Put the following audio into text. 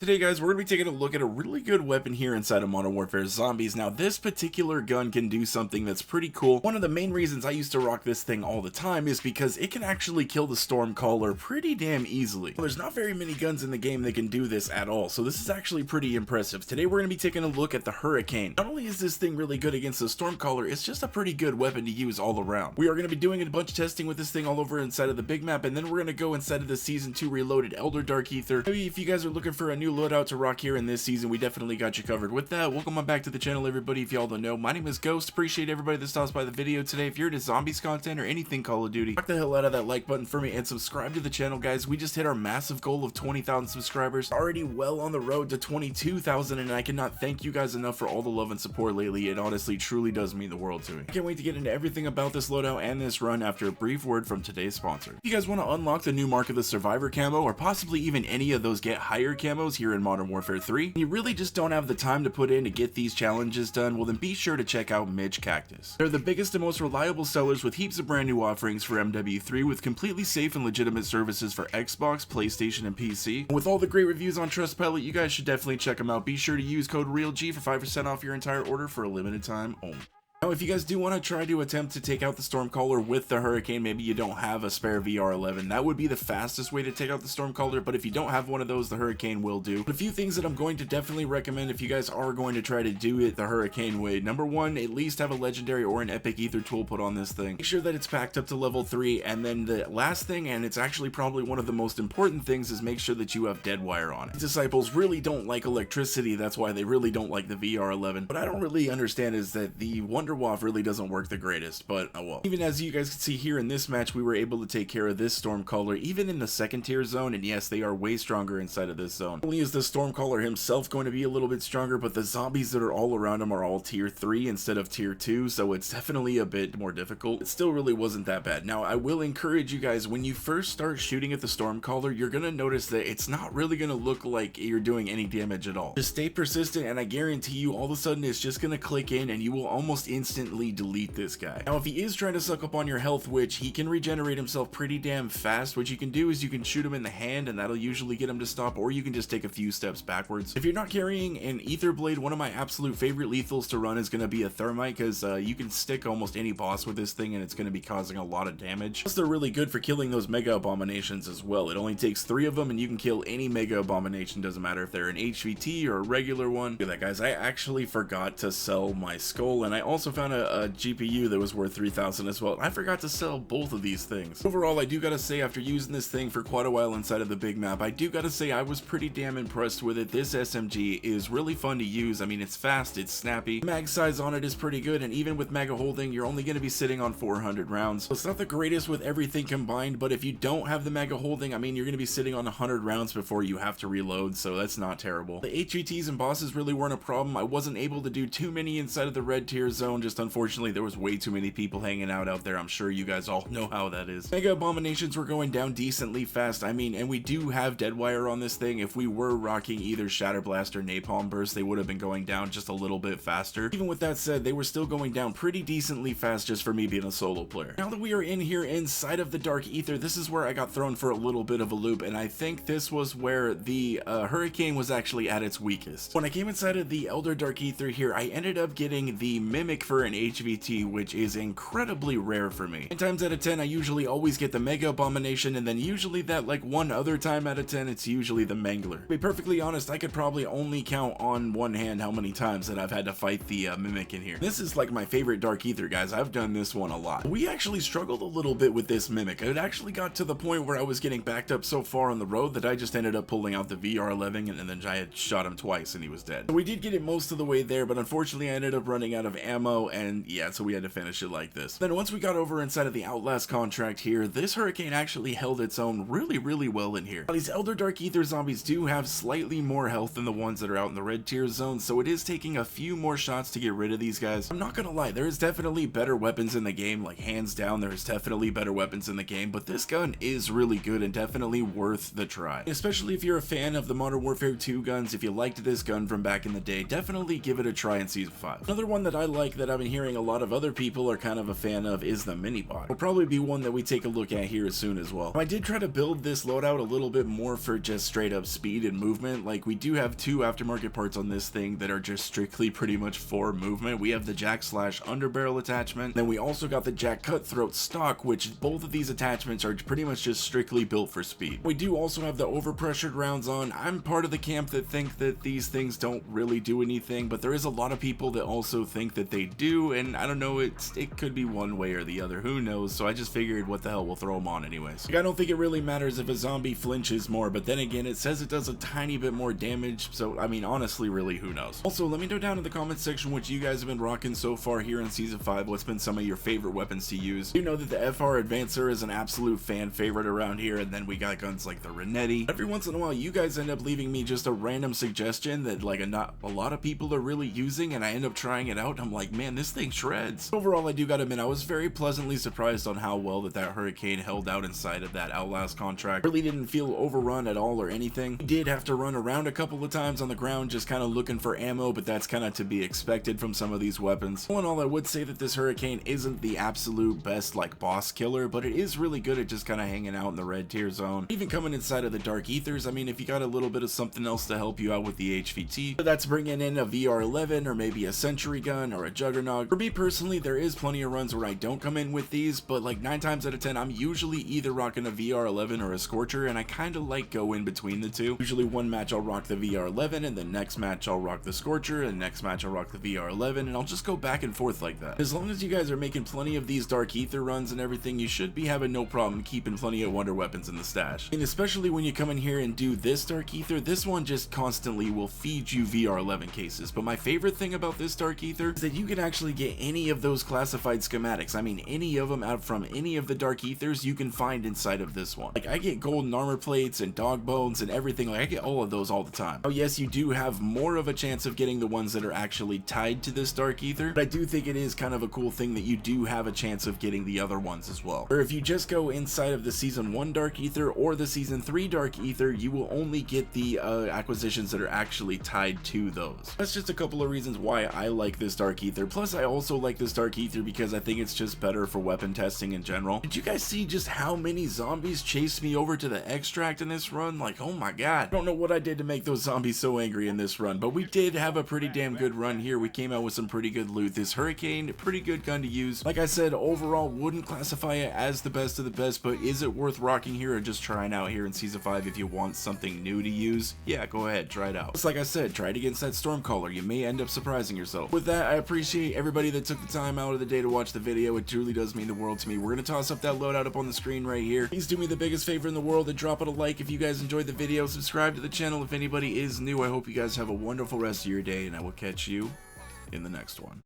Today guys, we're going to be taking a look at a really good weapon here inside of Modern Warfare Zombies. Now this particular gun can do something that's pretty cool. One of the main reasons I used to rock this thing all the time is because it can actually kill the Stormcaller pretty damn easily. Well, there's not very many guns in the game that can do this at all, so this is actually pretty impressive. Today we're going to be taking a look at the Hurricane. Not only is this thing really good against the Stormcaller, it's just a pretty good weapon to use all around. We are going to be doing a bunch of testing with this thing all over inside of the big map, and then we're going to go inside of the Season 2 Reloaded Elder Dark Aether. Maybe if you guys are looking for a new loadout to rock here in this season, we definitely got you covered. With that, welcome on back to the channel, everybody. If y'all don't know, my name is Ghost. Appreciate everybody that stops by the video today. If you're into zombies content or anything Call of Duty, rock the hell out of that like button for me and subscribe to the channel, guys. We just hit our massive goal of 20,000 subscribers, already well on the road to 22,000, and I cannot thank you guys enough for all the love and support lately. It honestly truly does mean the world to me. I can't wait to get into everything about this loadout and this run after a brief word from today's sponsor. If you guys want to unlock the new Mark of the Survivor camo, or possibly even any of those get higher camos here in Modern Warfare 3, and you really just don't have the time to put in to get these challenges done, well then be sure to check out Midge Cactus. They're the biggest and most reliable sellers with heaps of brand new offerings for MW3 with completely safe and legitimate services for Xbox, PlayStation, and PC. And with all the great reviews on Trustpilot, you guys should definitely check them out. Be sure to use code REALG for 5% off your entire order for a limited time only. Now, if you guys do want to try to attempt to take out the Stormcaller with the Hurricane, maybe you don't have a spare VR11, that would be the fastest way to take out the Stormcaller, but if you don't have one of those, the Hurricane will do. But a few things that I'm going to definitely recommend if you guys are going to try to do it the Hurricane way. Number one, at least have a legendary or an epic ether tool put on this thing. Make sure that it's packed up to level 3, and then the last thing, and it's actually probably one of the most important things, is make sure that you have dead wire on it. Disciples really don't like electricity, that's why they really don't like the VR11. What I don't really understand is that the Wonderwaff really doesn't work the greatest, but oh well. Even as you guys can see here in this match, we were able to take care of this Stormcaller even in the second tier zone, and yes, they are way stronger inside of this zone. Not only is the Stormcaller himself going to be a little bit stronger, but the zombies that are all around him are all tier 3 instead of tier 2, so it's definitely a bit more difficult. It still really wasn't that bad. Now, I will encourage you guys, when you first start shooting at the Stormcaller, you're gonna notice that it's not really gonna look like you're doing any damage at all. Just stay persistent, and I guarantee you all of a sudden it's just gonna click in and you will almost instantly delete this guy. Now, if he is trying to suck up on your health, which he can regenerate himself pretty damn fast, what you can do is you can shoot him in the hand and that'll usually get him to stop, or you can just take a few steps backwards. If you're not carrying an Aether Blade, one of my absolute favorite lethals to run is going to be a Thermite, because you can stick almost any boss with this thing and it's going to be causing a lot of damage. Plus, they're really good for killing those Mega Abominations as well. It only takes 3 of them and you can kill any Mega Abomination, doesn't matter if they're an HVT or a regular one. Look at that, guys. I actually forgot to sell my skull, and I also found a GPU that was worth 3,000 as well. I forgot to sell both of these things. Overall, I do gotta say, after using this thing for quite a while inside of the big map, I do gotta say I was pretty damn impressed with it. This SMG is really fun to use. I mean, it's fast, it's snappy, mag size on it is pretty good, and even with mega holding, you're only gonna be sitting on 400 rounds. So it's not the greatest with everything combined, but if you don't have the mega holding, I mean, you're gonna be sitting on 100 rounds before you have to reload, so that's not terrible. The HVTs and bosses really weren't a problem. I wasn't able to do too many inside of the red tier zone, just unfortunately there was way too many people hanging out there. I'm sure you guys all know how that is. Mega Abominations were going down decently fast. I mean, and we do have dead wire on this thing. If we were rocking either Shatter Blast or Napalm Burst, they would have been going down just a little bit faster. Even with that said, they were still going down pretty decently fast just for me being a solo player. Now that we are in here inside of the Dark Aether, this is where I got thrown for a little bit of a loop, and I think this was where the Hurricane was actually at its weakest. When I came inside of the Elder Dark Aether here, I ended up getting the Mimic for an HVT, which is incredibly rare for me. 9 times out of 10, I usually always get the Mega Abomination, and then usually that like one other time out of 10, it's usually the Mangler. To be perfectly honest, I could probably only count on one hand how many times that I've had to fight the Mimic in here. This is like my favorite Dark Aether, guys. I've done this one a lot. We actually struggled a little bit with this Mimic. It actually got to the point where I was getting backed up so far on the road that I just ended up pulling out the VR11, and then I had shot him twice and he was dead. So we did get it most of the way there, but unfortunately I ended up running out of ammo, and yeah, so we had to finish it like this. Then once we got over inside of the Outlast contract here, this Hurricane actually held its own really well in here. Now, these Elder Dark Aether zombies do have slightly more health than the ones that are out in the red tier zone, so it is taking a few more shots to get rid of these guys. I'm not gonna lie, there is definitely better weapons in the game, like hands down there's definitely better weapons in the game, but this gun is really good and definitely worth the try. Especially if you're a fan of the Modern Warfare 2 guns, if you liked this gun from back in the day, definitely give it a try in Season 5. Another one that I like that I've been hearing a lot of other people are kind of a fan of is the mini bot. Will probably be one that we take a look at here soon as well. I did try to build this loadout a little bit more for just straight up speed and movement. Like, we do have 2 aftermarket parts on this thing that are just strictly pretty much for movement. We have the jack slash underbarrel attachment, then we also got the jack cutthroat stock, which both of these attachments are pretty much just strictly built for speed. We do also have the overpressured rounds on. I'm part of the camp that think that these things don't really do anything, but there is a lot of people that also think that they do, and I don't know, it could be one way or the other, who knows. So I just figured, what the hell, we'll throw them on anyways. Like, I don't think it really matters if a zombie flinches more, but then again, it says it does a tiny bit more damage, so I mean, honestly, really, who knows. Also, let me know down in the comments section what you guys have been rocking so far here in season 5. What's been some of your favorite weapons to use? You know that the FR Advancer is an absolute fan favorite around here, and then we got guns like the Renetti. Every once in a while, you guys end up leaving me just a random suggestion that like not a lot of people are really using, and I end up trying it out, and I'm like, man, this thing shreds. Overall, I do gotta admit, I was very pleasantly surprised on how well that Hurricane held out inside of that Outlast contract. Really didn't feel overrun at all or anything. We did have to run around a couple of times on the ground just kind of looking for ammo, but that's kind of to be expected from some of these weapons. All in all, I would say that this Hurricane isn't the absolute best like boss killer, but it is really good at just kind of hanging out in the red tier zone. Even coming inside of the Dark Ethers, I mean, if you got a little bit of something else to help you out with the HVT, that's bringing in a VR11 or maybe a Sentry gun or a Juggernaut. For me personally, there is plenty of runs where I don't come in with these, but like 9 times out of 10, I'm usually either rocking a VR11 or a Scorcher, and I kind of like go in between the two. Usually one match I'll rock the VR11, and the next match I'll rock the Scorcher, and next match I'll rock the VR11, and I'll just go back and forth like that. As long as you guys are making plenty of these Dark Ether runs and everything, you should be having no problem keeping plenty of wonder weapons in the stash. And especially when you come in here and do this Dark Ether, this one just constantly will feed you VR11 cases. But my favorite thing about this Dark Ether is that you can actually get any of those classified schematics. I mean, any of them out from any of the Dark Ethers you can find inside of this one. Like, I get golden armor plates and dog bones and everything. Like, I get all of those all the time. Oh yes, you do have more of a chance of getting the ones that are actually tied to this Dark Ether, but I do think it is kind of a cool thing that you do have a chance of getting the other ones as well. Or if you just go inside of the Season 1 Dark Ether or the Season 3 Dark Ether, you will only get the acquisitions that are actually tied to those. That's just a couple of reasons why I like this Dark Ether. Plus, I also like this Dark Ether because I think it's just better for weapon testing in general. Did you guys see just how many zombies chased me over to the extract in this run? Like, oh my god. I don't know what I did to make those zombies so angry in this run, but we did have a pretty damn good run here. We came out with some pretty good loot. This Hurricane, pretty good gun to use. Like I said, overall, wouldn't classify it as the best of the best, but is it worth rocking here or just trying out here in Season 5 if you want something new to use? Yeah, go ahead, try it out. Just like I said, try it against that Stormcaller. You may end up surprising yourself. With that, I appreciate everybody that took the time out of the day to watch the video. It truly does mean the world to me. We're gonna toss up that loadout up on the screen right here. Please do me the biggest favor in the world and drop it a like if you guys enjoyed the video. Subscribe to the channel if anybody is new. I hope you guys have a wonderful rest of your day, and I will catch you in the next one.